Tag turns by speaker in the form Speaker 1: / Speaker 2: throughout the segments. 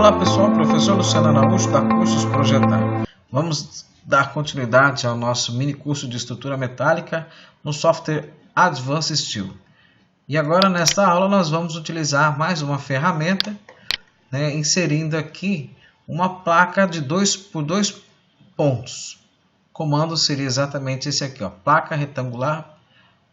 Speaker 1: Olá pessoal, professor Luciano Araújo da Cursos Projetar. Vamos dar continuidade ao nosso mini curso de estrutura metálica no software Advanced Steel. E agora nesta aula nós vamos utilizar mais uma ferramenta, inserindo aqui uma placa de 2 por 2 pontos. O comando seria exatamente esse aqui, placa retangular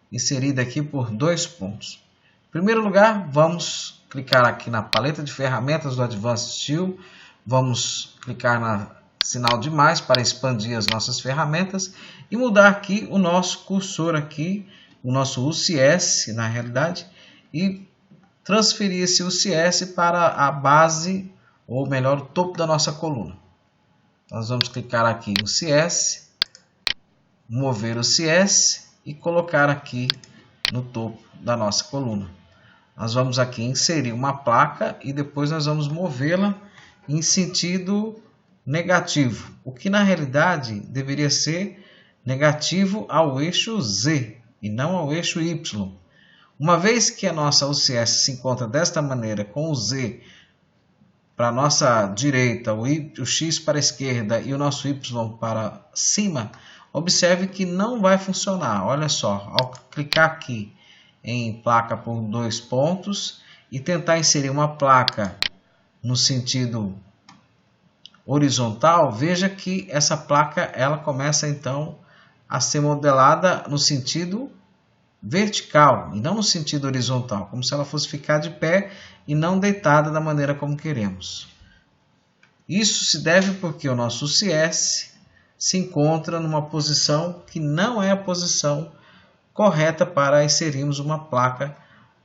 Speaker 1: inserida aqui por 2 pontos. Em primeiro lugar, vamos clicar aqui na paleta de ferramentas do Advanced Steel. Vamos clicar no sinal de mais para expandir as nossas ferramentas e mudar aqui o nosso cursor aqui, o nosso UCS na realidade, e transferir esse UCS para a base, ou melhor, o topo da nossa coluna. Nós vamos clicar aqui no UCS, mover o UCS e colocar aqui no topo da nossa coluna. Nós vamos aqui inserir uma placa e depois nós vamos movê-la em sentido negativo, o que na realidade deveria ser negativo ao eixo Z e não ao eixo Y. Uma vez que a nossa UCS se encontra desta maneira, com o Z para a nossa direita, o X para a esquerda e o nosso Y para cima, observe que não vai funcionar. Olha só, ao clicar aqui em placa por 2 pontos e tentar inserir uma placa no sentido horizontal, veja que essa placa ela começa então a ser modelada no sentido vertical e não no sentido horizontal, como se ela fosse ficar de pé e não deitada da maneira como queremos. Isso se deve porque o nosso UCS se encontra numa posição que não é a posição correta para inserirmos uma placa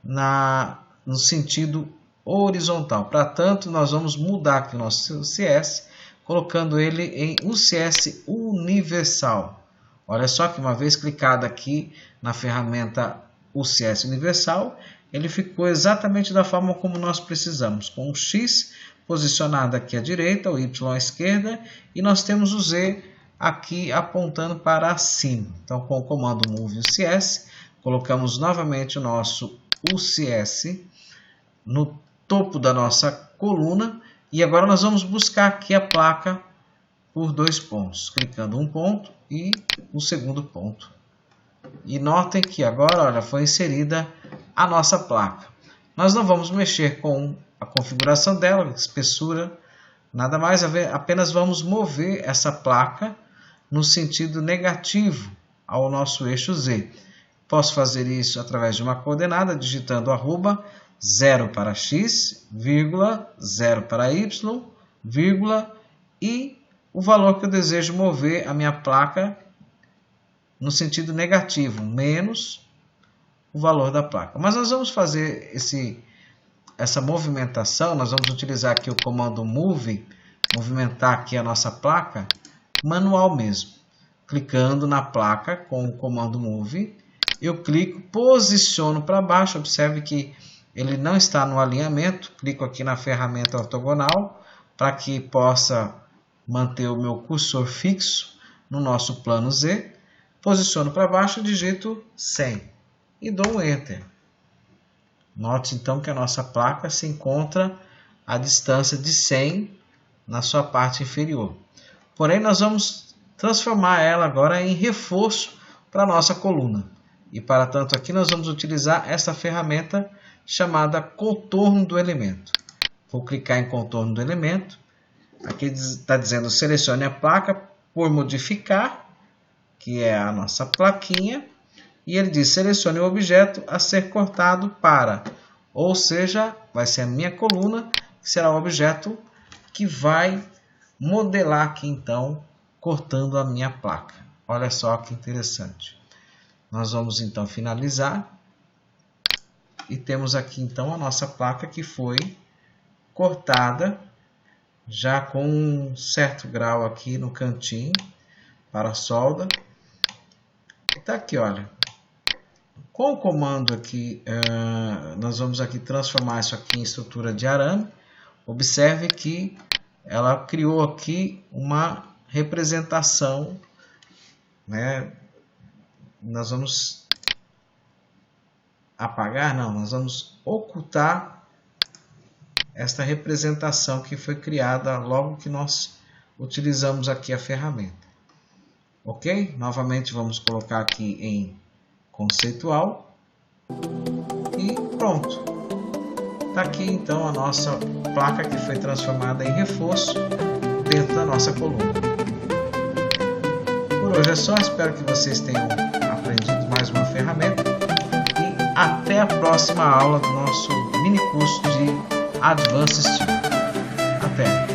Speaker 1: no sentido horizontal. Para tanto, nós vamos mudar aqui o nosso UCS, colocando ele em UCS universal. Olha só que uma vez clicado aqui na ferramenta UCS universal, ele ficou exatamente da forma como nós precisamos, com o X posicionado aqui à direita, o Y à esquerda, e nós temos o Z aqui apontando para cima. Então, com o comando Move UCS, colocamos novamente o nosso UCS no topo da nossa coluna e agora nós vamos buscar aqui a placa por 2 pontos, clicando um ponto e o segundo ponto. E notem que agora, olha, foi inserida a nossa placa. Nós não vamos mexer com a configuração dela, espessura, nada mais, apenas vamos mover essa placa no sentido negativo ao nosso eixo Z. Posso fazer isso através de uma coordenada, digitando arroba 0 para x, vírgula, 0 para y, vírgula, e o valor que eu desejo mover a minha placa no sentido negativo, menos o valor da placa. Mas nós vamos fazer essa movimentação, nós vamos utilizar aqui o comando Move, movimentar aqui a nossa placa, manual mesmo. Clicando na placa com o comando Move, eu clico, posiciono para baixo, observe que ele não está no alinhamento, clico aqui na ferramenta ortogonal para que possa manter o meu cursor fixo no nosso plano Z, posiciono para baixo, digito 100 e dou um Enter. Note então que a nossa placa se encontra à distância de 100 na sua parte inferior. Porém, nós vamos transformar ela agora em reforço para a nossa coluna. E para tanto aqui nós vamos utilizar essa ferramenta chamada contorno do elemento. Vou clicar em contorno do elemento. Aqui está dizendo selecione a placa por modificar, que é a nossa plaquinha. E ele diz selecione o objeto a ser cortado para, ou seja, vai ser a minha coluna, que será o objeto que vai modelar aqui então, cortando a minha placa. Olha só que interessante. Nós vamos então finalizar. E temos aqui então a nossa placa que foi cortada, já com um certo grau aqui no cantinho, para a solda. E está aqui, olha. Com o comando aqui, nós vamos aqui transformar isso aqui em estrutura de arame. Observe que ela criou aqui uma representação, Nós vamos apagar, não, nós vamos ocultar esta representação que foi criada logo que nós utilizamos aqui a ferramenta. Ok? Novamente vamos colocar aqui em conceitual e pronto. Está aqui então a nossa placa que foi transformada em reforço dentro da nossa coluna. Por hoje é só, espero que vocês tenham aprendido mais uma ferramenta e até a próxima aula do nosso mini curso de Advanced Steel. Até!